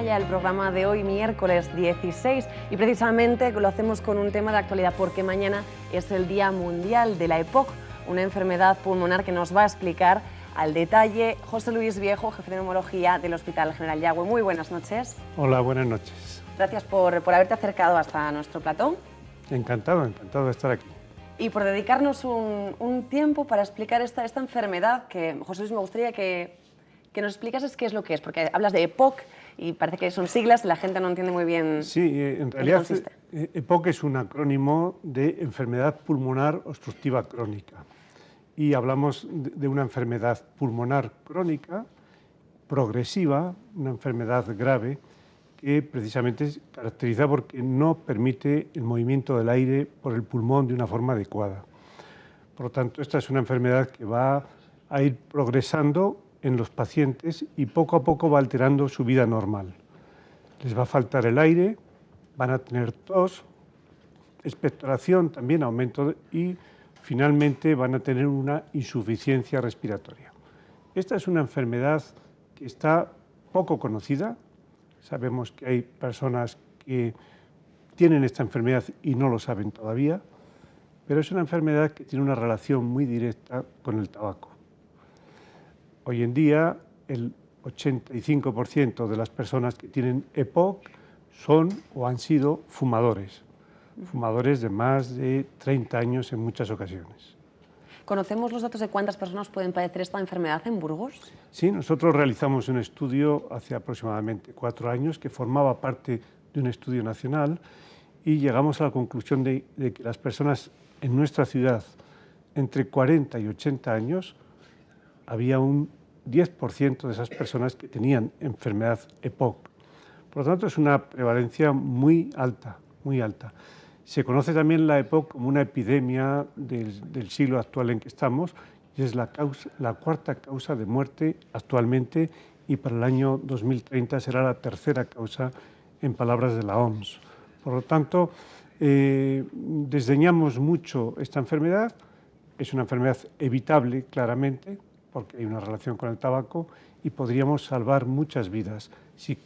arranca ya el programa de hoy, miércoles 16, y precisamente lo hacemos con un tema de actualidad, porque mañana es el Día Mundial de la EPOC, una enfermedad pulmonar que nos va a explicar al detalle José Luis Viejo, jefe de neumología del Hospital General Yagüe. Muy buenas noches. Hola, buenas noches. Gracias por haberte acercado hasta nuestro plató. Encantado de estar aquí. Y por dedicarnos un tiempo para explicar esta enfermedad, que, José Luis, me gustaría que nos explicases qué es lo que es, porque hablas de EPOC y parece que son siglas y la gente no entiende muy bien. Sí, en realidad EPOC es un acrónimo de enfermedad pulmonar obstructiva crónica. Y hablamos de una enfermedad pulmonar crónica, progresiva, una enfermedad grave, que precisamente es caracterizada porque no permite el movimiento del aire por el pulmón de una forma adecuada. Por lo tanto, esta es una enfermedad que va a ir progresando en los pacientes y poco a poco va alterando su vida normal. Les va a faltar el aire, van a tener tos, expectoración, también aumento y finalmente van a tener una insuficiencia respiratoria. Esta es una enfermedad que está poco conocida. Sabemos que hay personas que tienen esta enfermedad y no lo saben todavía, pero es una enfermedad que tiene una relación muy directa con el tabaco. Hoy en día, el 85% de las personas que tienen EPOC son o han sido fumadores de más de 30 años en muchas ocasiones. ¿Conocemos los datos de cuántas personas pueden padecer esta enfermedad en Burgos? Sí, nosotros realizamos un estudio hace aproximadamente 4 años que formaba parte de un estudio nacional y llegamos a la conclusión de que las personas en nuestra ciudad entre 40 y 80 años había un 10% de esas personas que tenían enfermedad EPOC. Por lo tanto, es una prevalencia muy alta, muy alta. Se conoce también la EPOC como una epidemia del siglo actual en que estamos y es la cuarta causa de muerte actualmente y para el año 2030 será la tercera causa en palabras de la OMS. Por lo tanto, desdeñamos mucho esta enfermedad. Es una enfermedad evitable, claramente, porque hay una relación con el tabaco y podríamos salvar muchas vidas si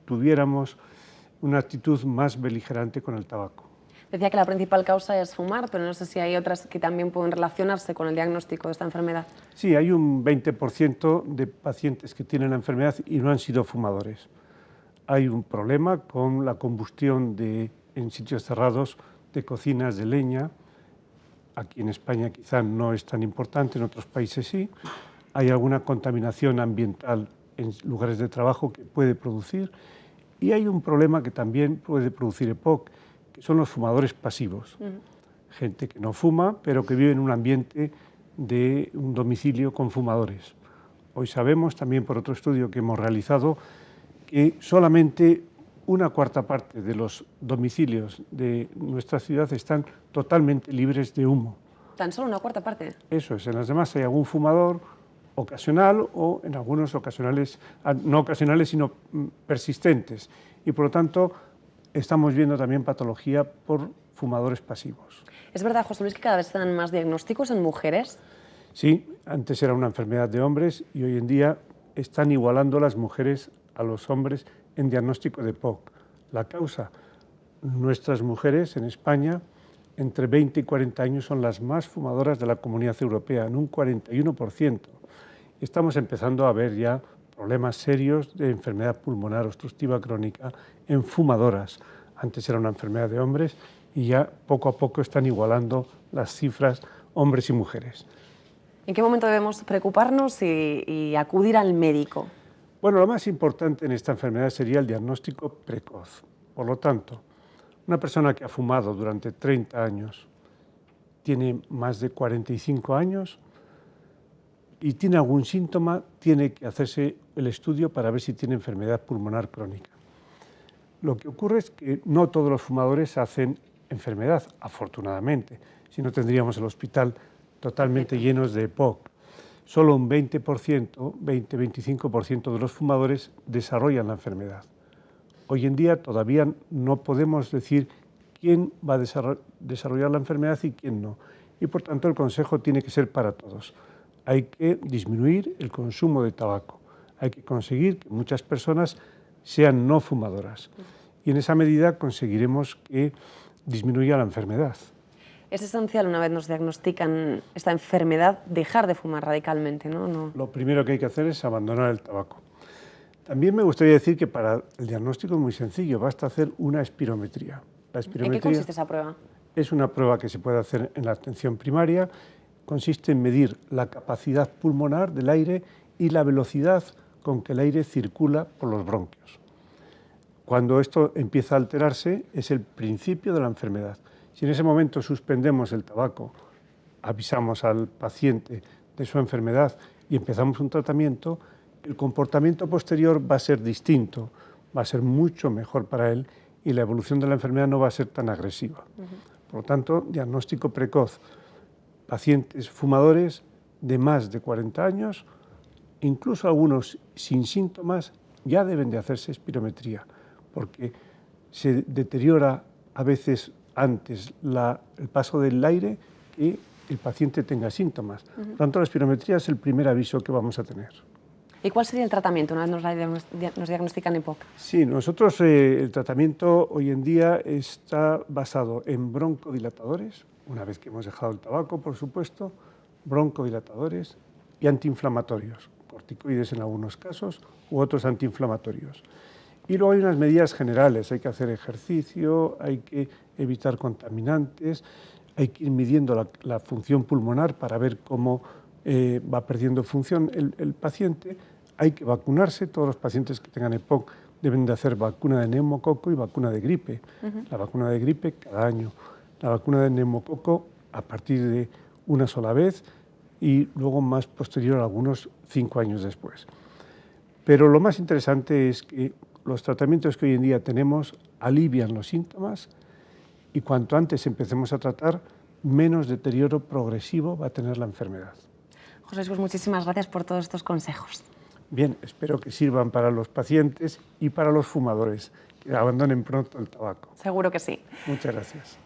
tuviéramos una actitud más beligerante con el tabaco. Decía que la principal causa es fumar, pero no sé si hay otras que también pueden relacionarse con el diagnóstico de esta enfermedad. Sí, hay un 20% de pacientes que tienen la enfermedad y no han sido fumadores. Hay un problema con la combustión en sitios cerrados de cocinas de leña. Aquí en España quizá no es tan importante, en otros países sí. Hay alguna contaminación ambiental en lugares de trabajo que puede producir. Y hay un problema que también puede producir EPOC, que son los fumadores pasivos. Gente que no fuma, pero que vive en un ambiente de un domicilio con fumadores. Hoy sabemos, también por otro estudio que hemos realizado, que solamente una cuarta parte de los domicilios de nuestra ciudad están totalmente libres de humo. ¿Tan solo una cuarta parte? Eso es, en las demás hay algún fumador ocasional o en algunos ocasionales, no ocasionales, sino persistentes. Y por lo tanto, estamos viendo también patología por fumadores pasivos. ¿Es verdad, José Luis, que cada vez se dan más diagnósticos en mujeres? Sí, antes era una enfermedad de hombres y hoy en día están igualando las mujeres a los hombres en diagnóstico de EPOC. La causa, nuestras mujeres en España, entre 20 y 40 años, son las más fumadoras de la Comunidad Europea, en un 41%. Estamos empezando a ver ya problemas serios de enfermedad pulmonar obstructiva crónica en fumadoras. Antes era una enfermedad de hombres y ya poco a poco están igualando las cifras hombres y mujeres. ¿En qué momento debemos preocuparnos y acudir al médico? Bueno, lo más importante en esta enfermedad sería el diagnóstico precoz. Por lo tanto, una persona que ha fumado durante 30 años, tiene más de 45 años y tiene algún síntoma, tiene que hacerse el estudio para ver si tiene enfermedad pulmonar crónica. Lo que ocurre es que no todos los fumadores hacen enfermedad, afortunadamente, si no tendríamos el hospital totalmente llenos de EPOC. Solo un 20-25% de los fumadores desarrollan la enfermedad. Hoy en día todavía no podemos decir quién va a desarrollar la enfermedad y quién no. Y por tanto el consejo tiene que ser para todos. Hay que disminuir el consumo de tabaco. Hay que conseguir que muchas personas sean no fumadoras. Y en esa medida conseguiremos que disminuya la enfermedad. Es esencial, una vez nos diagnostican esta enfermedad, dejar de fumar radicalmente, ¿no? Lo primero que hay que hacer es abandonar el tabaco. También me gustaría decir que para el diagnóstico es muy sencillo, basta hacer una espirometría. ¿En qué consiste esa prueba? Es una prueba que se puede hacer en la atención primaria. Consiste en medir la capacidad pulmonar del aire y la velocidad con que el aire circula por los bronquios. Cuando esto empieza a alterarse es el principio de la enfermedad. Si en ese momento suspendemos el tabaco, avisamos al paciente de su enfermedad y empezamos un tratamiento, el comportamiento posterior va a ser distinto, va a ser mucho mejor para él y la evolución de la enfermedad no va a ser tan agresiva. Por lo tanto, diagnóstico precoz, pacientes fumadores de más de 40 años, incluso algunos sin síntomas, ya deben de hacerse espirometría, porque se deteriora a veces antes el paso del aire que el paciente tenga síntomas. Por lo tanto, la espirometría es el primer aviso que vamos a tener. ¿Y cuál sería el tratamiento una vez nos diagnostican EPOC? Sí, nosotros el tratamiento hoy en día está basado en broncodilatadores, una vez que hemos dejado el tabaco, por supuesto, broncodilatadores y antiinflamatorios, corticoides en algunos casos u otros antiinflamatorios. Y luego hay unas medidas generales, hay que hacer ejercicio, hay que evitar contaminantes, hay que ir midiendo la función pulmonar para ver cómo va perdiendo función el paciente. Hay que vacunarse, todos los pacientes que tengan EPOC deben de hacer vacuna de neumococo y vacuna de gripe. La vacuna de gripe cada año, la vacuna de neumococo a partir de una sola vez y luego más posterior a algunos 5 años después. Pero lo más interesante es que los tratamientos que hoy en día tenemos alivian los síntomas y cuanto antes empecemos a tratar, menos deterioro progresivo va a tener la enfermedad. José, pues muchísimas gracias por todos estos consejos. Bien, espero que sirvan para los pacientes y para los fumadores, que abandonen pronto el tabaco. Seguro que sí. Muchas gracias.